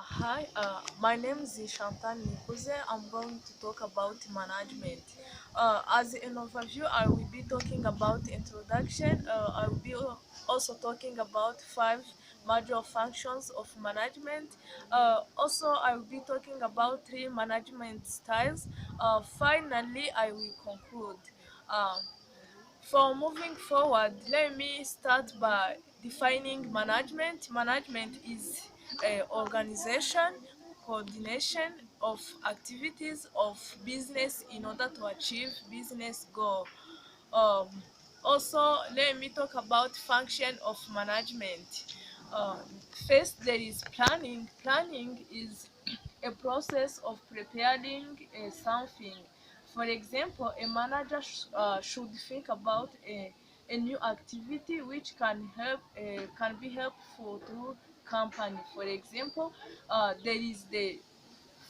Hi, my name is Chantal. I'm going to talk about management. As an overview, I will be talking about introduction. I will be also talking about five major functions of management. Also, I will be talking about three management styles. Finally, I will conclude. Uh, for moving forward, let me start by defining management. Management is organization, coordination of activities of business in order to achieve business goal. Um, Also, let me talk about function of management. Uh, First, there is planning. Planning is a process of preparing something. For example, a manager should think about a new activity which can be helpful to company. There is the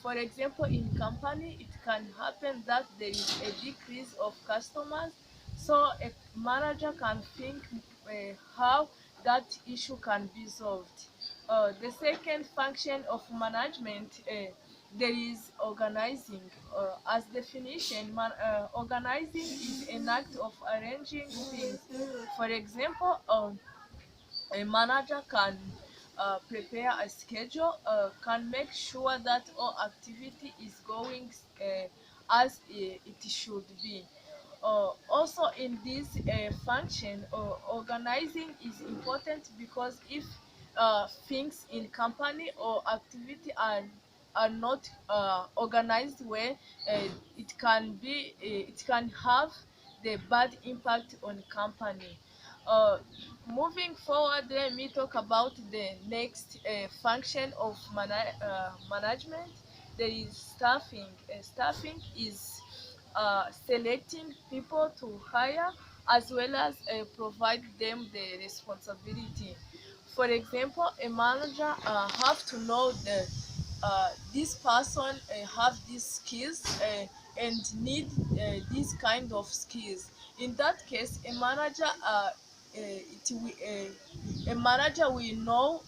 for example, in company, it can happen that there is a decrease of customers, so a manager can think how that issue can be solved. The second function of management, there is organizing. As definition, organizing is an act of arranging things. For example, a manager can prepare a schedule, can make sure that all activity is going as it should be. Also, in this function, organizing is important because if things in company or activity are not organized well, it can have the bad impact on company. uh, Moving forward, let me talk about the next function of management. There is staffing. Staffing is selecting people to hire as well as provide them the responsibility. For example, a manager have to know that this person have these skills and need this kind of skills. In that case, a manager will know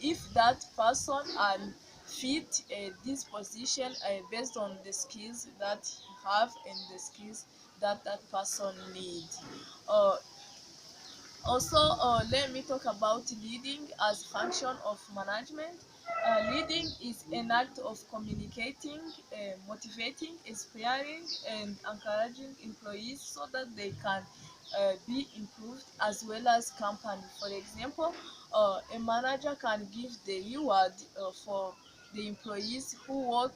if that person and fit this position based on the skills that he have and the skills that that person need. Uh, Also, let me talk about leading as function of management. Leading is an act of communicating, motivating, inspiring, and encouraging employees so that they can be improved as well as company. For example, a manager can give the reward for the employees who work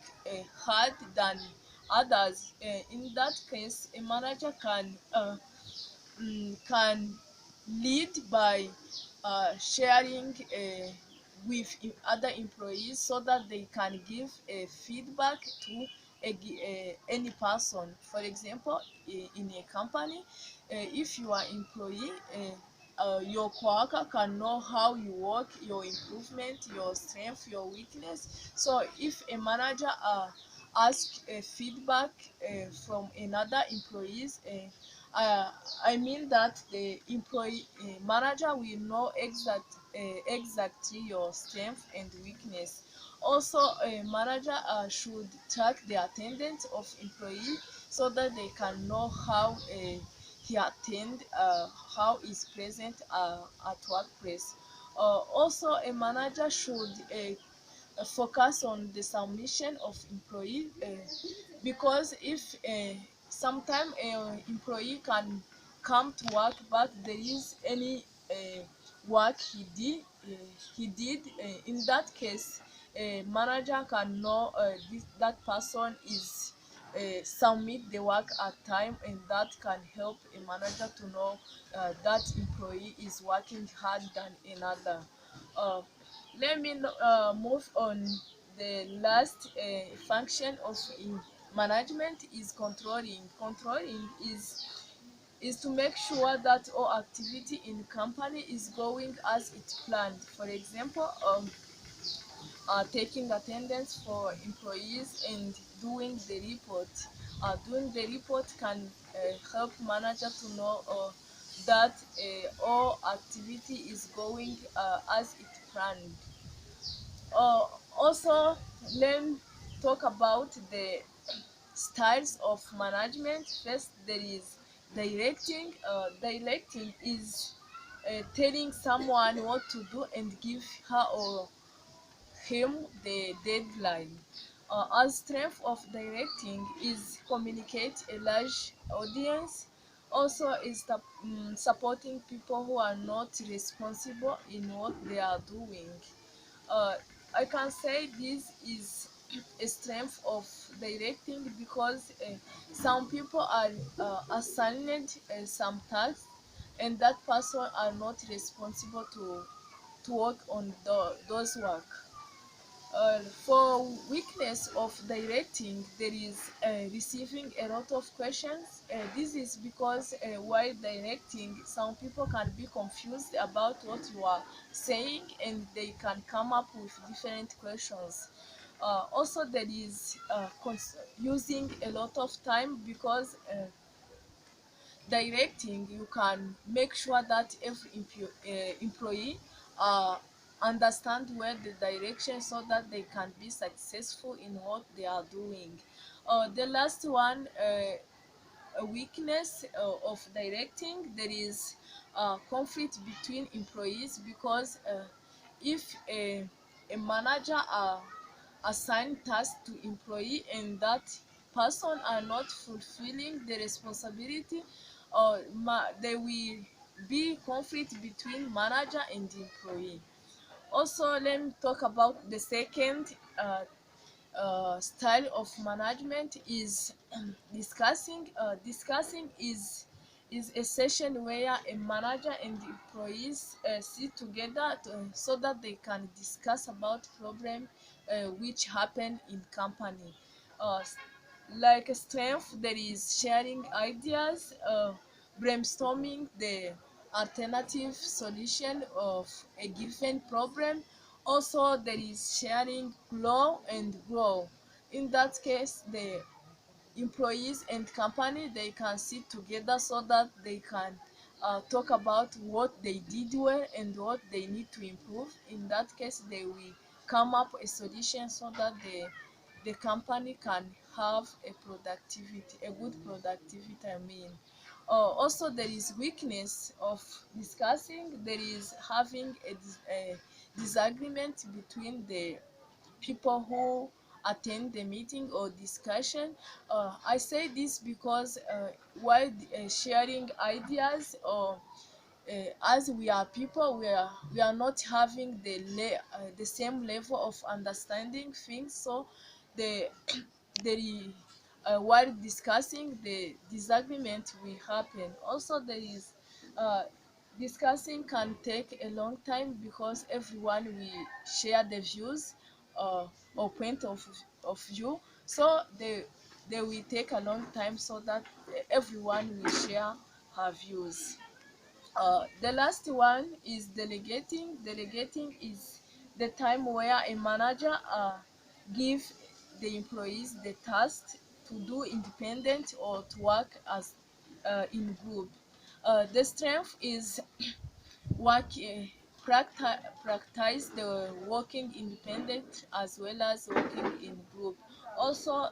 hard than others. In that case, a manager can lead by sharing with other employees so that they can give feedback to any person. For example, in a company, if you are employee, your coworker can know how you work, your improvement, your strength, your weakness. So if a manager ask feedback from another employees, I mean that the employee manager will know exactly your strength and weakness. Also, a manager should track the attendance of employee so that they can know how he attend, how is present at workplace. Also, a manager should focus on the submission of employee, because if sometime employee can come to work but there is any work he did, in that case manager can know that person is submit the work at time, and that can help a manager to know that employee is working hard than another. uh, Let me move on. The last function of management is controlling. Controlling is to make sure that all activity in company is going as it planned. For example, taking attendance for employees and doing the report. Doing the report can help manager to know that all activity is going as it planned. Uh, Also, let talk about the styles of management. First, there is directing. Directing is telling someone what to do and give her or him the deadline. As strength of directing is communicate a large audience, also is supporting people who are not responsible in what they are doing. uh, I can say this is a strength of directing because some people are assigned some tasks, and that person are not responsible to work on those work. For weakness of directing, there is receiving a lot of questions. This is because while directing, some people can be confused about what you are saying, and they can come up with different questions. Also, there is using a lot of time because directing, you can make sure that every employee uh, understand where the direction so that they can be successful in what they are doing. The last one, a weakness of directing, there is conflict between employees because if a manager assign tasks to employee and that person are not fulfilling the responsibility, there will be conflict between manager and employee. Also, let me talk about the second style of management is discussing. Discussing is a session where a manager and the employees sit together so that they can discuss about problem which happen in company. Uh, like a strength, there is sharing ideas, brainstorming the alternative solution of a given problem. Also, there is sharing glow and grow. In that case, the employees and company, they can sit together so that they can talk about what they did well and what they need to improve. In that case, they will come up a solution so that the company can have a good productivity, I mean. Also, there is weakness of discussing. There is having a disagreement between the people who attend the meeting or discussion. I say this because while sharing ideas, or as we are people, we are not having the same level of understanding things. So the the while discussing, the disagreement will happen. Also, there is discussing can take a long time because everyone will share the views uh, or point of view. So they will take a long time so that everyone will share her views. The last one is delegating. Delegating is the time where a manager give the employees the task to do independent or to work as in group. The strength is work practice the working independent as well as working in group. Also,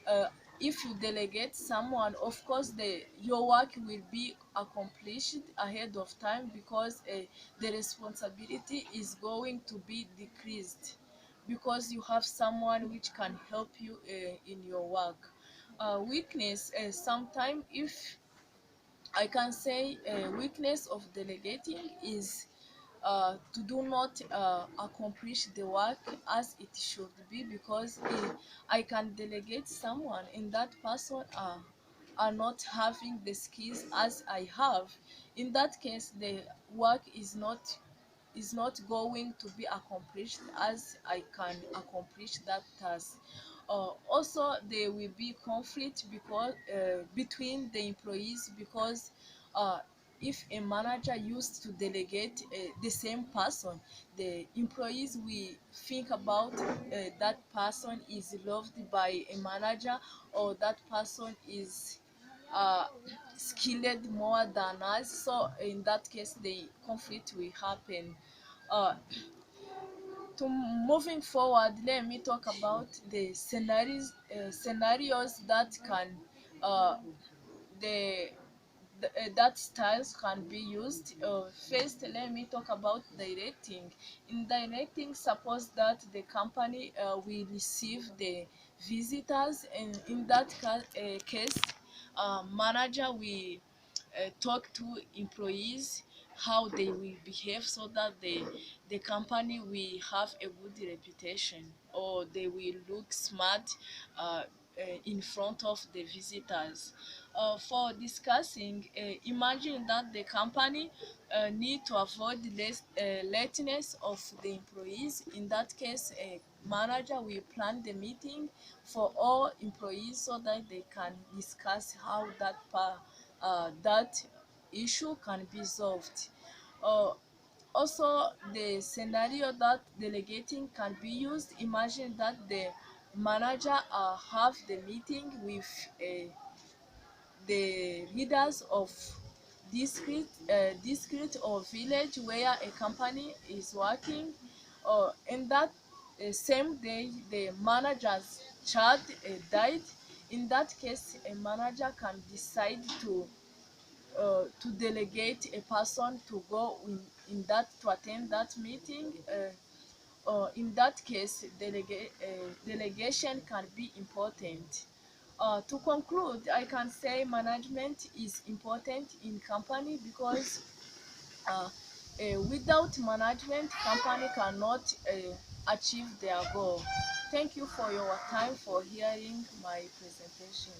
uh, if you delegate someone, of course your work will be accomplished ahead of time because the responsibility is going to be decreased because you have someone which can help you in your work. Weakness, sometimes, if I can say, weakness of delegating is to do not accomplish the work as it should be because I can delegate someone and that person are not having the skills as I have. In that case, the work is not going to be accomplished as I can accomplish that task. Also, there will be conflict because between the employees because uh, if a manager used to delegate the same person, the employees will think about that person is loved by a manager, or that person is uh, skilled more than us. So in that case, the conflict will happen. uh, To moving forward, let me talk about the scenarios that can uh, the, that styles can be used. First, let me talk about directing. In directing, suppose that the company will receive the visitors, and in that case, manager will talk to employees how they will behave so that the company will have a good reputation, or they will look smart in front of the visitors. For discussing, imagine that the company need to avoid lateness of the employees. In that case, a manager will plan the meeting for all employees so that they can discuss how that issue can be solved. Uh, Also, the scenario that delegating can be used. Imagine that the manager have the meeting with the leaders of district or village where a company is working, or in that same day the manager's child died. In that case, a manager can decide to delegate a person to go to attend that meeting. In that case, delegation can be important. To conclude, I can say management is important in company because without management, company cannot achieve their goal. Thank you for your time for hearing my presentation.